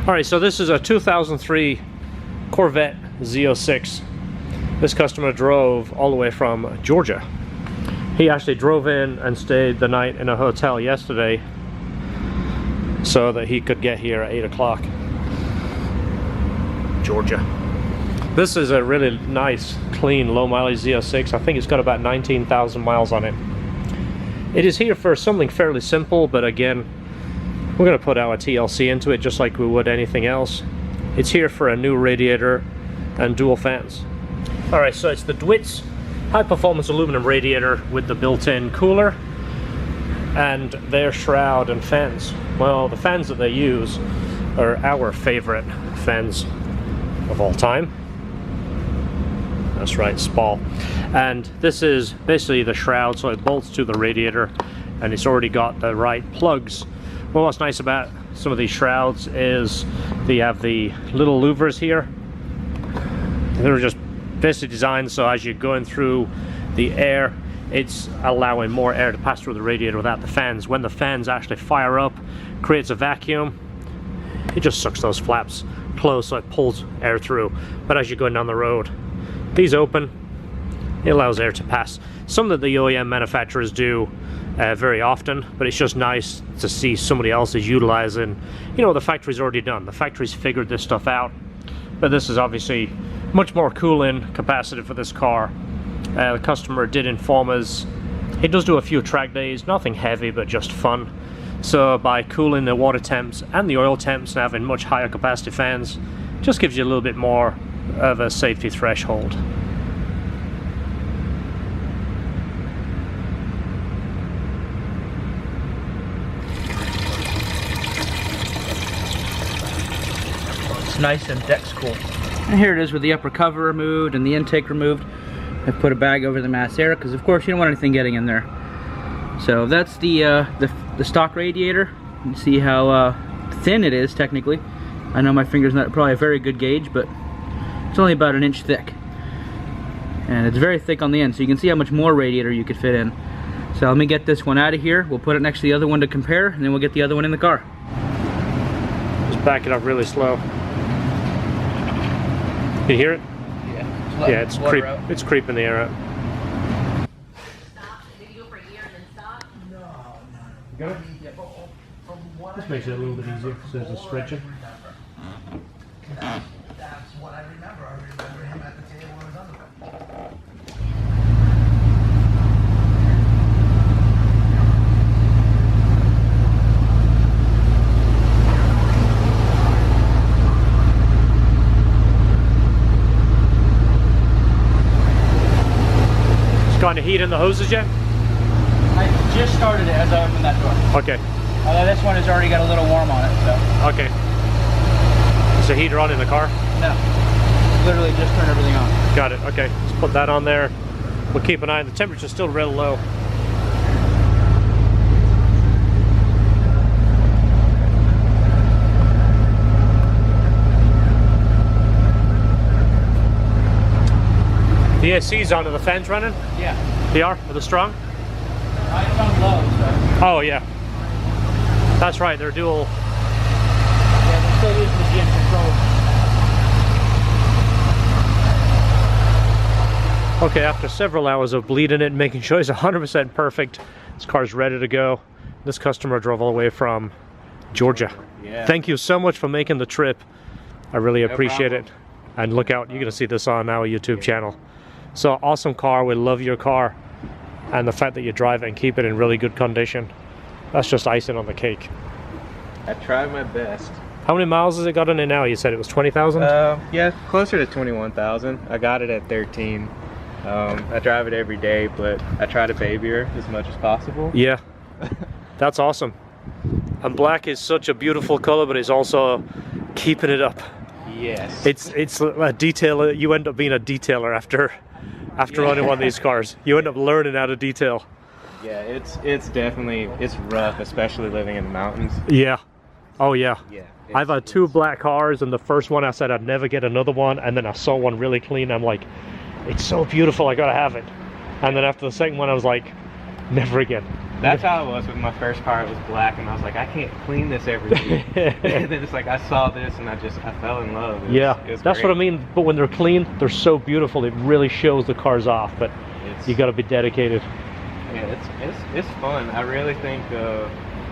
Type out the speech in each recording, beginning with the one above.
Alright, so this is a 2003 Corvette Z06. This customer drove all the way from Georgia. He actually drove in and stayed the night in a hotel yesterday so that he could get here at 8 o'clock. Georgia. This is a really nice, clean, low mileage Z06. I think it's got about 19,000 miles on it. It is here for something fairly simple, but again, we're going to put our TLC into it just like we would anything else. It's here for a new radiator and dual fans. Alright, so it's the DeWitt's high performance aluminum radiator with the built-in cooler and their shroud and fans. Well, the fans that they use are our favorite fans of all time. That's right, SPAL. And this is basically the shroud, so it bolts to the radiator and it's already got the right plugs. Well, what's nice about some of these shrouds is they have the little louvers here. They're just basically designed so as you're going through the air, it's allowing more air to pass through the radiator without the fans. When the fans actually fire up, creates a vacuum, it just sucks those flaps closed so it pulls air through. But as you're going down the road, these open, it allows air to pass. Some that the OEM manufacturers do very often, but it's just nice to see somebody else is utilizing, you know, the factory's already done. The factory's figured this stuff out, but this is obviously much more cooling capacity for this car. The customer did inform us it does do a few track days, nothing heavy but just fun. So by cooling the water temps and the oil temps and having much higher capacity fans, just gives you a little bit more of a safety threshold. Nice and deck's cool. And here it is with the upper cover removed and the intake removed. I've put a bag over the mass air because of course you don't want anything getting in there. So that's the stock radiator. You can see how thin it is technically. I know my finger's not probably a very good gauge, but it's only about an inch thick. And it's very thick on the end, so you can see how much more radiator you could fit in. So let me get this one out of here. We'll put it next to the other one to compare, and then we'll get the other one in the car. Just back it up really slow. Can you hear it? Yeah. Yeah, it's creeping the air out. Got it? This makes it a little bit easier because there's a stretching. That's what I remember. I remember him at the table when I was on the Got any heat in the hoses yet? I just started it as I opened that door. Okay. Although this one has already got a little warm on it, so. Okay. Is the heater on in the car? No. Literally just turned everything on. Got it. Okay. Let's put that on there. We'll keep an eye on the temperature's still real low. The AC's on, are the fans running? Yeah. They are? Are they strong? It's on low, so. Oh, yeah. That's right, they're dual. Yeah, they're still using the GM control. Okay, after several hours of bleeding it and making sure it's 100% perfect, this car's ready to go. This customer drove all the way from Georgia. Yeah. Thank you so much for making the trip. I really appreciate problem. it. And look out, you're going to see this on our YouTube channel. So awesome car, we love your car. And the fact that you drive it and keep it in really good condition, that's just icing on the cake. I tried my best. How many miles has it got on it now? You said it was 20,000? Yeah, closer to 21,000. I got it at 13. I drive it every day, but I try to baby her as much as possible. Yeah, that's awesome. And black is such a beautiful color, but it's also keeping it up. Yes. It's a detailer. You end up being a detailer after owning one of these cars. You end up learning how to detail. Yeah, it's definitely, it's rough, especially living in the mountains. Yeah. Oh yeah. Yeah. I've had two black cars, and the first one I said I'd never get another one, and then I saw one really clean. I'm like, it's so beautiful, I gotta have it. And then after the second one, I was like, never again. That's how it was with my first car. It was black, and I was like, I can't clean this every week. And then it's like I saw this, and I fell in love. It was that's great. what I mean. But when they're clean, they're so beautiful. It really shows the cars off. But you got to be dedicated. Yeah, it's fun. I really think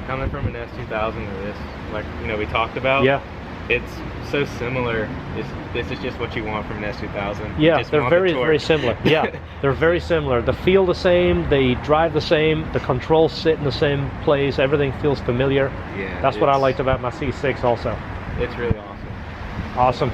coming from an S2000 to this, like we talked about. Yeah. It's so similar. This is just what you want from an S2000. Yeah, they're very similar. Yeah, they're very similar. They feel the same. They drive the same. The controls sit in the same place. Everything feels familiar. Yeah, that's what I liked about my C6 also. It's really awesome. Awesome.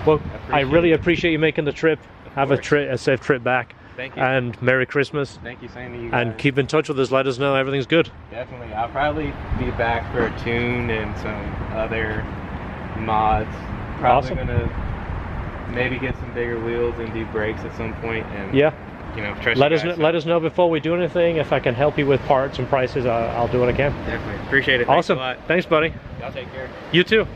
Well, I really appreciate you making the trip. Have a safe trip back. Thank you. And Merry Christmas. Thank you, same to you guys. And keep in touch with us. Let us know everything's good. Definitely. I'll probably be back for a tune and some other mods. Probably gonna maybe get some bigger wheels and do brakes at some point, and let us know before we do anything. If I can help you with parts and prices, I'll do what I can. Definitely appreciate it. Awesome. Thanks a lot. Thanks, buddy. Y'all take care. You too.